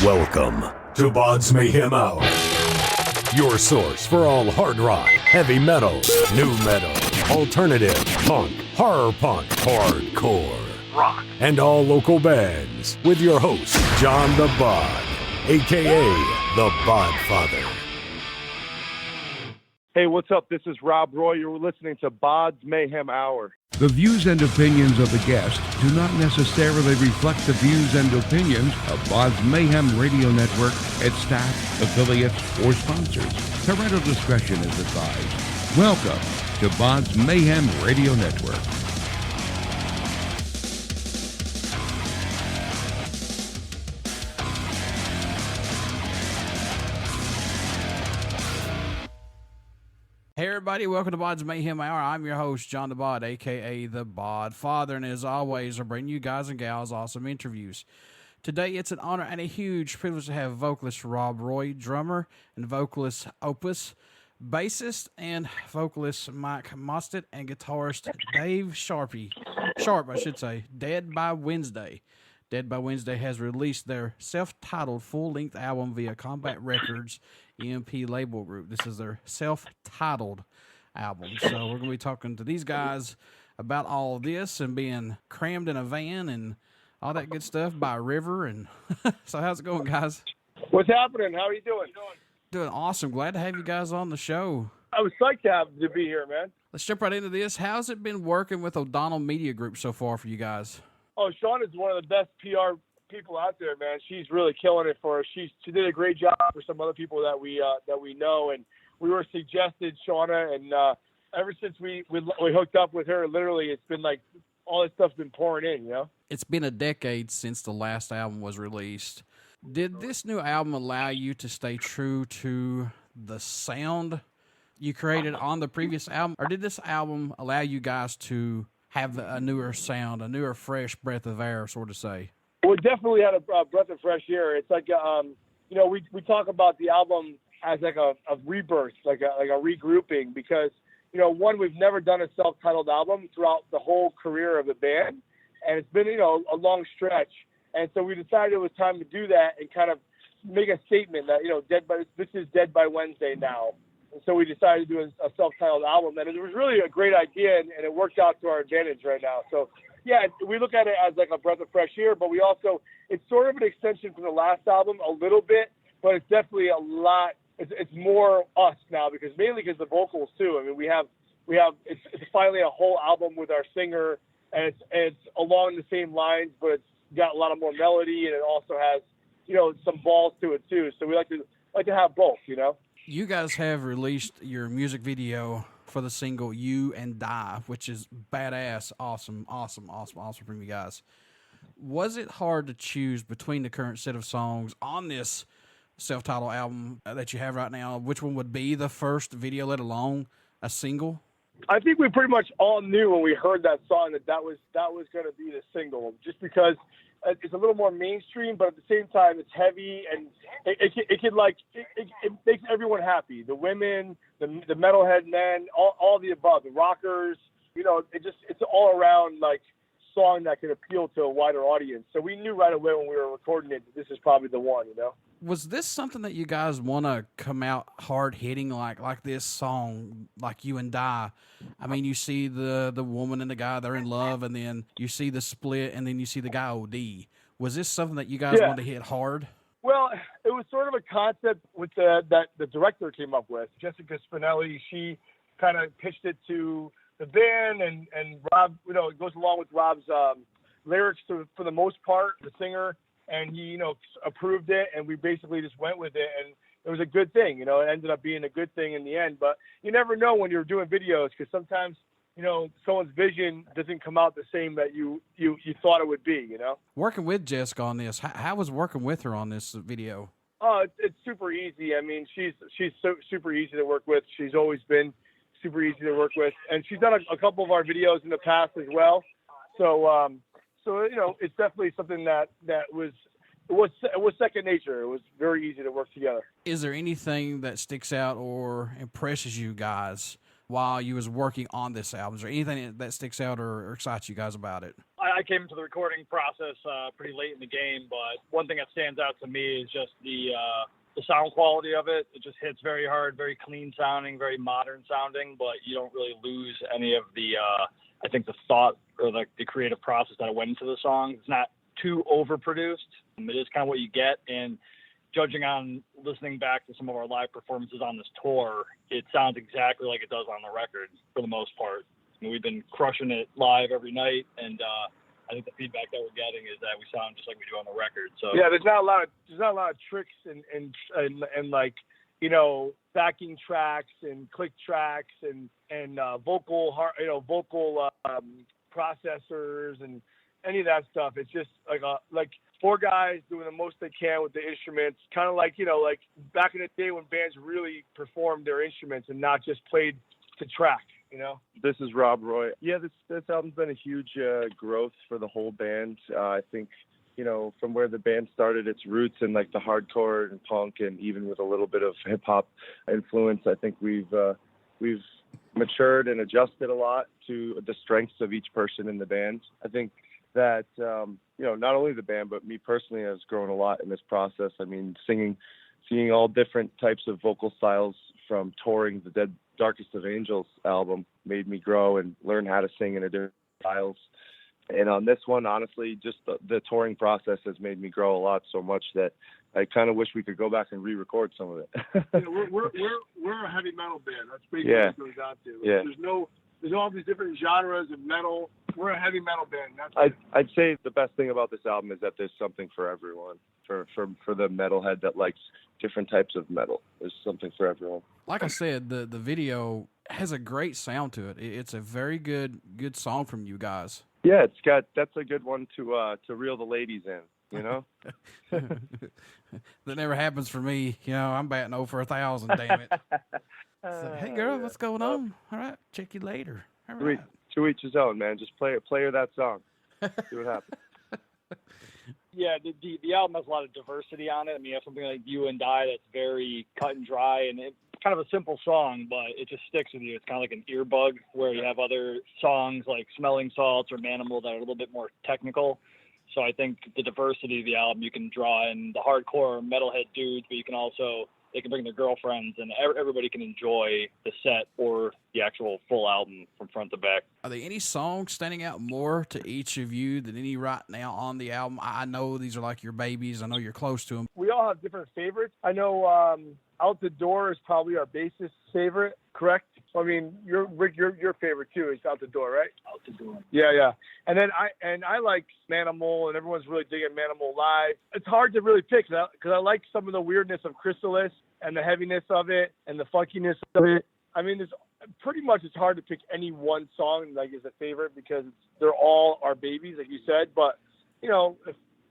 Welcome to BODS Mayhem Hour, your source for all hard rock, heavy metal, new metal, alternative, punk, horror punk, hardcore, rock, and all local bands, with your host, John the Bod, a.k.a. the Bodfather. Hey, what's up? This is Rob Roy. You're listening to BODS Mayhem Hour. The views and opinions of the guest do not necessarily reflect the views and opinions of BODS Mayhem Radio Network, its staff, affiliates, or sponsors. Parental discretion is advised. Welcome to BODS Mayhem Radio Network. Hey everybody, welcome to BODS Mayhem Hour. I'm your host, John the Bod, a.k.a. the Bodfather, and as always, I bring you guys and gals awesome interviews. Today, it's an honor and a huge privilege to have vocalist Rob Roy, drummer and vocalist Opus, bassist and vocalist Mike Modeste, and guitarist Dave Sharpe, Dead by Wednesday. Dead by Wednesday has released their self-titled full-length album via Combat Records, EMP Label Group. This is their self-titled album. So we're going to be talking to these guys about all of this and being crammed in a van and all that good stuff by a river. And so how's it going, guys? What's happening? How are you doing? Doing awesome. Glad to have you guys on the show. I was psyched to be here, man. Let's jump right into this. How's it been working with O'Donnell Media Group so far for you guys? Oh, Sean is one of the best PR people out there, man. She's really killing it for us. She did a great job for some other people that we know, and we were suggested, Shauna, and ever since we hooked up with her, literally, it's been like all this stuff's been pouring in, you know? It's been a decade since the last album was released. Did this new album allow you to stay true to the sound you created on the previous album, or did this album allow you guys to have a newer sound, a newer, fresh breath of air, sort of say? We definitely had a breath of fresh air. It's like, we talk about the album as like a rebirth, like a regrouping, because, one, we've never done a self-titled album throughout the whole career of the band, and it's been, a long stretch. And so we decided it was time to do that and kind of make a statement that, this is Dead by Wednesday now. And so we decided to do a self-titled album, and it was really a great idea, and it worked out to our advantage right now. So, yeah, we look at it as like a breath of fresh air, but we also, it's sort of an extension from the last album a little bit, but it's definitely a lot, it's more us now, mainly because the vocals too. I mean, we have it's finally a whole album with our singer, and it's along the same lines, but it's got a lot of more melody, and it also has, some balls to it too. So we like to have both, You guys have released your music video for the single You and Die, which is badass, awesome from you guys. Was it hard to choose between the current set of songs on this self-titled album that you have right now? Which one would be the first video, let alone a single? I think we pretty much all knew when we heard that song that was going to be the single, just because it's a little more mainstream, but at the same time, it's heavy, and it makes everyone happy. The women, the metalhead men, all the above, the rockers, it's all around like song that can appeal to a wider audience. So we knew right away when we were recording it that this is probably the one, Was this something that you guys want to come out hard hitting like this song, like You and Die? I mean, you see the woman and the guy, they're in love, and then you see the split, and then you see the guy OD. Was this something that you guys wanted to hit hard? Well, it was sort of a concept with that the director came up with, Jessica Spinelli. She kind of pitched it to the band, and Rob, it goes along with Rob's lyrics for the most part, the singer, and he, approved it, and we basically just went with it, and it was a good thing, It ended up being a good thing in the end, but you never know when you're doing videos, because sometimes, someone's vision doesn't come out the same that you thought it would be, Working with Jessica on this, how was working with her on this video? Oh, it's super easy. I mean, she's so super easy to work with. She's always been super easy to work with, and she's done a couple of our videos in the past as well. So, it's definitely something that was second nature. It was very easy to work together. Is there anything that sticks out or impresses you guys while you was working on this album? Is there anything that sticks out or excites you guys about it? I came into the recording process pretty late in the game, but one thing that stands out to me is just the sound quality of it. It just hits very hard, very clean sounding, very modern sounding, but you don't really lose any of the, I think, the thought or the creative process that went into the song. It's not too overproduced. It is kind of what you get, and judging on listening back to some of our live performances on this tour, it sounds exactly like it does on the record for the most part. I mean, we've been crushing it live every night, and I think the feedback that we're getting is that we sound just like we do on the record. So yeah, there's not a lot of tricks and like, you know, backing tracks and click tracks and vocal processors and any of that stuff. It's just like four guys doing the most they can with the instruments, kind of like, you know, like back in the day when bands really performed their instruments and not just played to track, you know? This is Rob Roy. Yeah, this album's been a huge growth for the whole band. I think, you know, from where the band started its roots in like the hardcore and punk and even with a little bit of hip hop influence, I think we've matured and adjusted a lot to the strengths of each person in the band. I think that, you know, not only the band, but me personally has grown a lot in this process. I mean, seeing all different types of vocal styles from touring the Darkest of Angels album made me grow and learn how to sing in a different styles. And on this one, honestly, just the touring process has made me grow a lot, so much that I kind of wish we could go back and re-record some of it. Yeah, we're a heavy metal band. That's basically what it goes out to. Yeah. There's all these different genres of metal. We're a heavy metal band. I'd say the best thing about this album is that there's something for everyone. For the metalhead that likes different types of metal, there's something for everyone. Like I said, the video has a great sound to it. It's a very good song from you guys. Yeah, that's a good one to reel the ladies in, you know? That never happens for me. You know, I'm batting 0 for 1,000, damn it. So, hey, girl, what's going on? All right, check you later. All right. To each his own, man. Just play her that song. See what happens. Yeah, the album has a lot of diversity on it. I mean, you have something like You and Die that's very cut and dry, and it's kind of a simple song, but it just sticks with you. It's kind of like an earbug, where you have other songs like Smelling Salts or Manimal that are a little bit more technical. So I think the diversity of the album, you can draw in the hardcore metalhead dudes, but you can also, they can bring their girlfriends, and everybody can enjoy the set or the actual full album from front to back. Are there any songs standing out more to each of you than any right now on the album? I know these are like your babies. I know you're close to them. We all have different favorites. I know Out the Door is probably our bassist favorite, correct? I mean, Rick, your favorite too is Out the Door, right? Out the Door. Yeah. And then I like Manimal, and everyone's really digging Manimal live. It's hard to really pick because I like some of the weirdness of Chrysalis and the heaviness of it and the funkiness of it. I mean, it's hard to pick any one song like as a favorite because they're all our babies, like you said. But you know,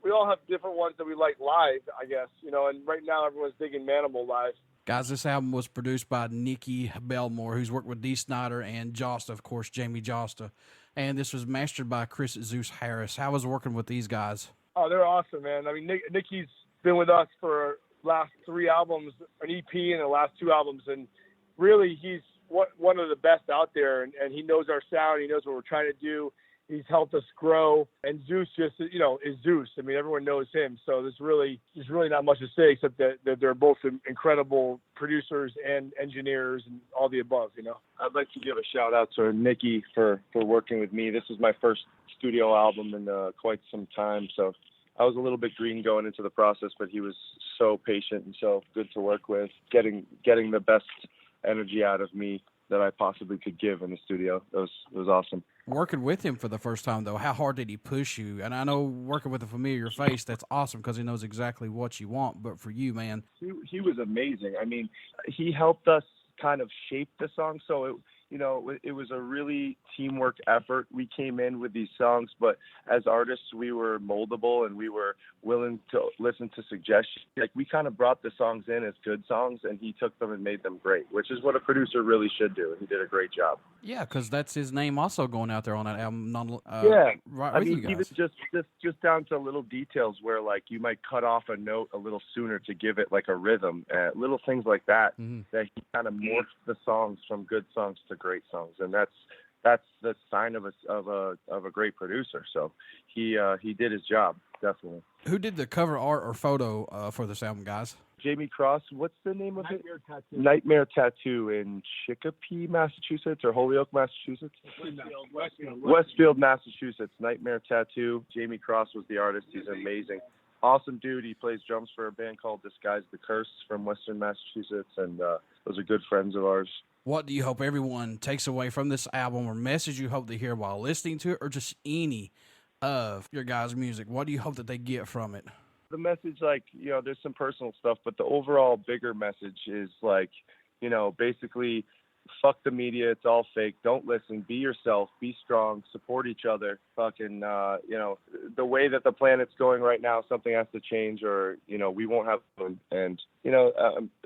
we all have different ones that we like live, I guess. You know, and right now everyone's digging Manimal live. Guys, this album was produced by Nikki Belmore, who's worked with Dee Snider and Josta, of course, Jamie Josta. And this was mastered by Chris Zeus Harris. How was working with these guys? Oh, they're awesome, man. I mean, Nikki's been with us for last 3 albums, an EP and the last 2 albums, and really he's one of the best out there, and he knows our sound. He knows what we're trying to do. He's helped us grow, and Zeus just, you know, is Zeus. I mean, everyone knows him, so there's really not much to say except that they're both incredible producers and engineers and all the above, you know. I'd like to give a shout out to Nikki for working with me. This is my first studio album in quite some time, so I was a little bit green going into the process, but he was so patient and so good to work with, getting the best energy out of me that I possibly could give in the studio. It was awesome. Working with him for the first time, though, how hard did he push you? And I know working with a familiar face, that's awesome because he knows exactly what you want. But for you, man. He was amazing. I mean, he helped us kind of shape the song. So, it was a really teamwork effort. We came in with these songs, but as artists, we were moldable and we were willing to listen to suggestions. Like, we kind of brought the songs in as good songs, and he took them and made them great, which is what a producer really should do. And he did a great job. Yeah, because that's his name also going out there on that album. Right, I mean, even just down to little details where, like, you might cut off a note a little sooner to give it like a rhythm, little things like that. Mm-hmm. That he kind of morphed the songs from good songs to great songs, and that's that's the sign of a great producer. So he did his job, definitely. Who did the cover art or photo for this album, guys? Jamie Cross. What's the name of Nightmare it? Tattoo. Nightmare Tattoo in Chicopee, Massachusetts, or Holyoke, Massachusetts? Westfield, Massachusetts. Nightmare Tattoo. Jamie Cross was the artist. He's amazing. Awesome dude. He plays drums for a band called Disguise the Curse from Western Massachusetts, and those are good friends of ours. What do you hope everyone takes away from this album, or message you hope to hear while listening to it, or just any of your guys' music? What do you hope that they get from it? The message, like, there's some personal stuff, but the overall bigger message is, like, basically, fuck the media. It's all fake. Don't listen. Be yourself. Be strong. Support each other. Fucking, the way that the planet's going right now, something has to change, or, we won't have fun. And,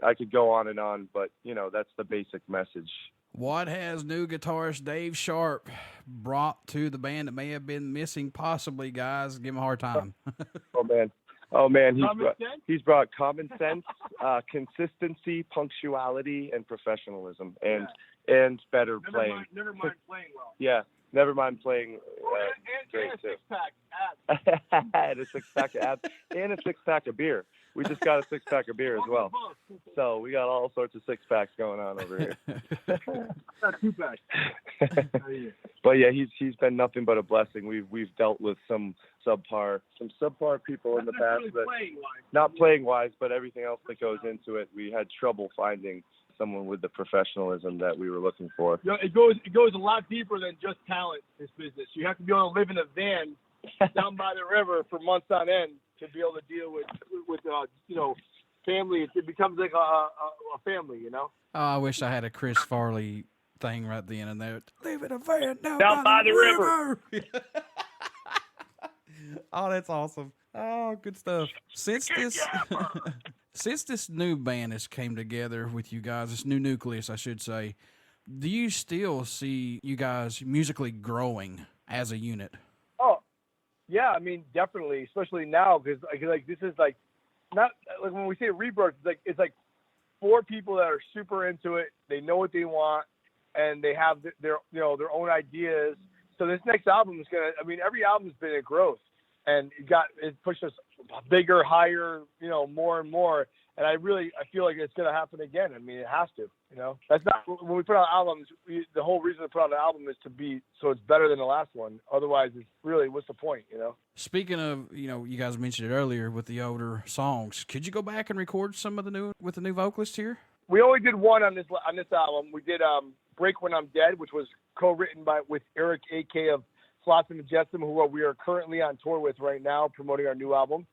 I could go on, but, that's the basic message. What has new guitarist Dave Sharpe brought to the band that may have been missing, possibly, guys? Give him a hard time. Oh man, he's brought common sense, consistency, punctuality, and professionalism, and better playing. Never mind playing well. Yeah, never mind playing. And a six-pack abs. And a six-pack of abs, and a six-pack of beer. We just got a six-pack of beer as well. So we got all sorts of six-packs going on over here. Not two-pack. But yeah, he's been nothing but a blessing. We've dealt with some subpar people in the past, really but not playing wise, but everything else that goes into it. We had trouble finding someone with the professionalism that we were looking for. It goes a lot deeper than just talent, this business. You have to be able to live in a van down by the river for months on end to be able to deal with family. It becomes like a family, Oh, I wish I had a Chris Farley thing right then and there. Live in a van down by the river. Oh, that's awesome. Oh, good stuff. Since this new band has came together with you guys, this new nucleus, I should say, do you still see you guys musically growing as a unit? Oh, yeah. I mean, definitely, especially now, because like this is like not like when we say rebirth, it's like four people that are super into it. They know what they want, and they have their own ideas. So this next album is gonna. I mean, every album's been a growth. And it pushed us bigger, higher, more and more. And I feel like it's going to happen again. I mean, it has to, That's not, when we put out albums, the whole reason to put out an album is to be, so it's better than the last one. Otherwise, it's really, what's the point, Speaking of, you guys mentioned it earlier with the older songs. Could you go back and record some of with the new vocalist here? We only did one on this album. We did Break When I'm Dead, which was co-written with Eric A.K. of Flotsam and Jetsam, who we are currently on tour with right now, promoting our new album.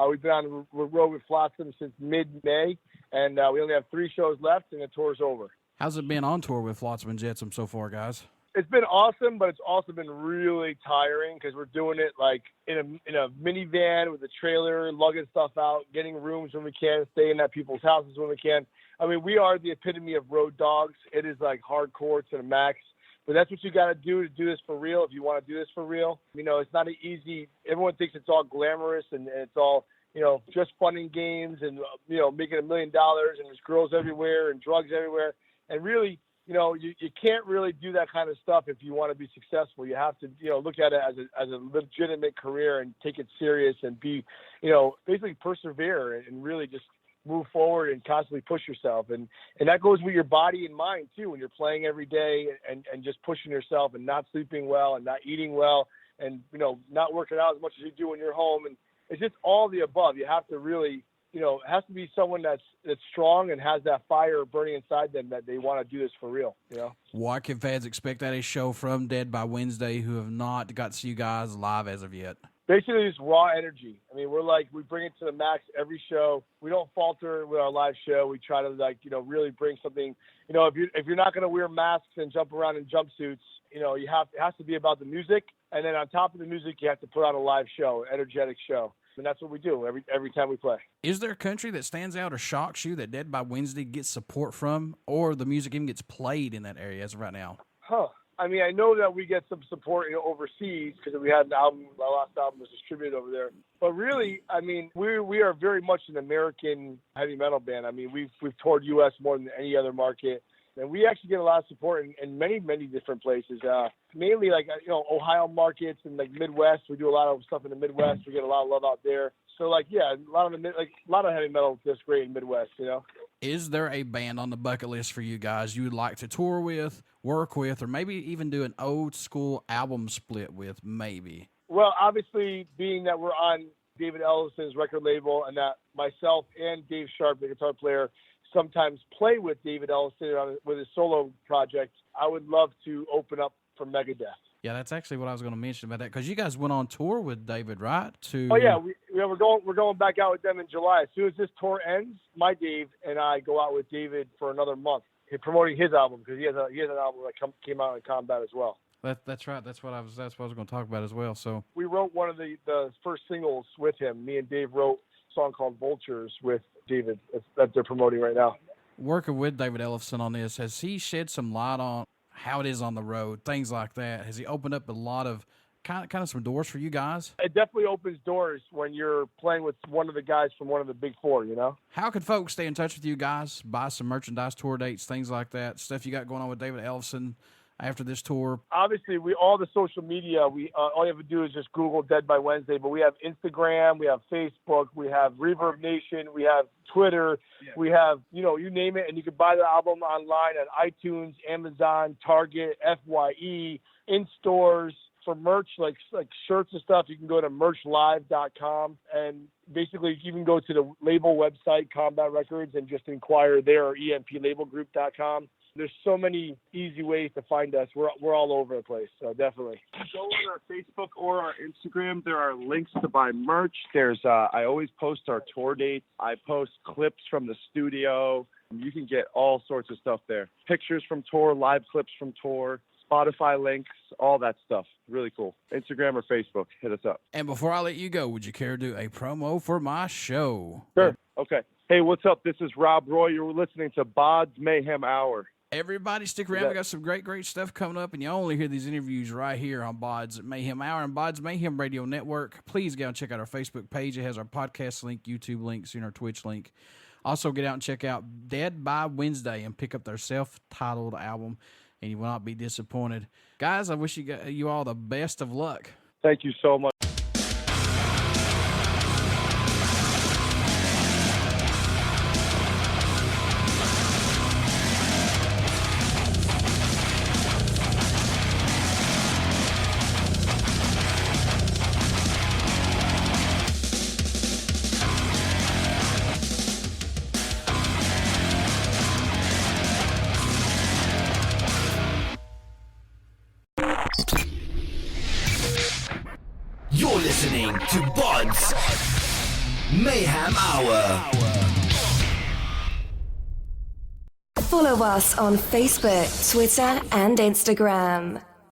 We've been on the road with Flotsam since mid-May, and we only have 3 shows left, and the tour's over. How's it been on tour with Flotsam and Jetsam so far, guys? It's been awesome, but it's also been really tiring because we're doing it like in a minivan with a trailer, lugging stuff out, getting rooms when we can, staying at people's houses when we can. I mean, we are the epitome of road dogs. It is like hardcore to the max. But that's what you got to do this for real if you want to do this for real. It's not an easy – everyone thinks it's all glamorous and it's all, just fun and games and, making $1 million and there's girls everywhere and drugs everywhere. And really, you can't really do that kind of stuff if you want to be successful. You have to, look at it as a legitimate career and take it serious and be, basically persevere and really just move forward and constantly push yourself. And that goes with your body and mind too, when you're playing every day and just pushing yourself and not sleeping well and not eating well and, not working out as much as you do when you're home. And it's just all the above. You have to really, it has to be someone that's strong and has that fire burning inside them that they want to do this for real, What can fans expect at a show from Dead by Wednesday who have not got to see you guys live as of yet? Basically, just raw energy. I mean, we bring it to the max every show. We don't falter with our live show. We try to really bring something. If you're not going to wear masks and jump around in jumpsuits, it has to be about the music. And then on top of the music, you have to put on a live show, energetic show. And that's what we do every time we play. Is there a country that stands out or shocks you that Dead by Wednesday gets support from, or the music even gets played in that area as of right now? I mean, I know that we get some support overseas because we had our last album was distributed over there. But really, I mean, we are very much an American heavy metal band. I mean, we've toured U.S. more than any other market. And we actually get a lot of support in many, many different places. Mainly like, Ohio markets and like Midwest. We do a lot of stuff in the Midwest. We get a lot of love out there. So like, yeah, a lot of heavy metal is just great in Midwest, Is there a band on the bucket list for you guys you would like to tour with, work with, or maybe even do an old school album split with, maybe? Well, obviously, being that we're on David Ellefson's record label and that myself and Dave Sharpe, the guitar player, sometimes play with David Ellefson with his solo project, I would love to open up for Megadeth. Yeah, that's actually what I was going to mention about that, because you guys went on tour with David, right? Oh yeah, we're going back out with them in July. As soon as this tour ends, my Dave and I go out with David for another month, promoting his album, because he has an album that came out in Combat as well. That's right. That's what I was going to talk about as well. So we wrote one of the first singles with him. Me and Dave wrote a song called Vultures with David that they're promoting right now. Working with David Ellefson on this, has he shed some light on how it is on the road, things like that? Has he opened up a lot of kind of some doors for you guys? It definitely opens doors when you're playing with one of the guys from one of the big four, How can folks stay in touch with you guys, buy some merchandise, tour dates, things like that, stuff you got going on with David Ellefson after this tour? Obviously, all the social media, all you have to do is just Google Dead by Wednesday, but we have Instagram, we have Facebook, we have Reverb Nation, we have Twitter, we have, you name it, and you can buy the album online at iTunes, Amazon, Target, FYE, in stores. For merch, like shirts and stuff, you can go to merchlive.com, and basically you can go to the label website, Combat Records, and just inquire there, or EMPLabelGroup.com. There's so many easy ways to find us. We're all over the place, so definitely. Go on our Facebook or our Instagram. There are links to buy merch. There's I always post our tour dates. I post clips from the studio. You can get all sorts of stuff there. Pictures from tour, live clips from tour, Spotify links, all that stuff. Really cool. Instagram or Facebook, hit us up. And before I let you go, would you care to do a promo for my show? Sure. Okay. Hey, what's up? This is Rob Roy. You're listening to BODS Mayhem Hour. Everybody stick around. We got some great stuff coming up, and you only hear these interviews right here on BODS Mayhem Hour and BODS Mayhem Radio Network. Please go and check out our Facebook page. It has our podcast link, YouTube links, and our Twitch link. Also, get out and check out Dead by Wednesday and pick up their self-titled album, and you will not be disappointed. Guys, I wish you all the best of luck. Thank you so much. You're listening to BODS Mayhem Hour. Follow us on Facebook, Twitter, and Instagram.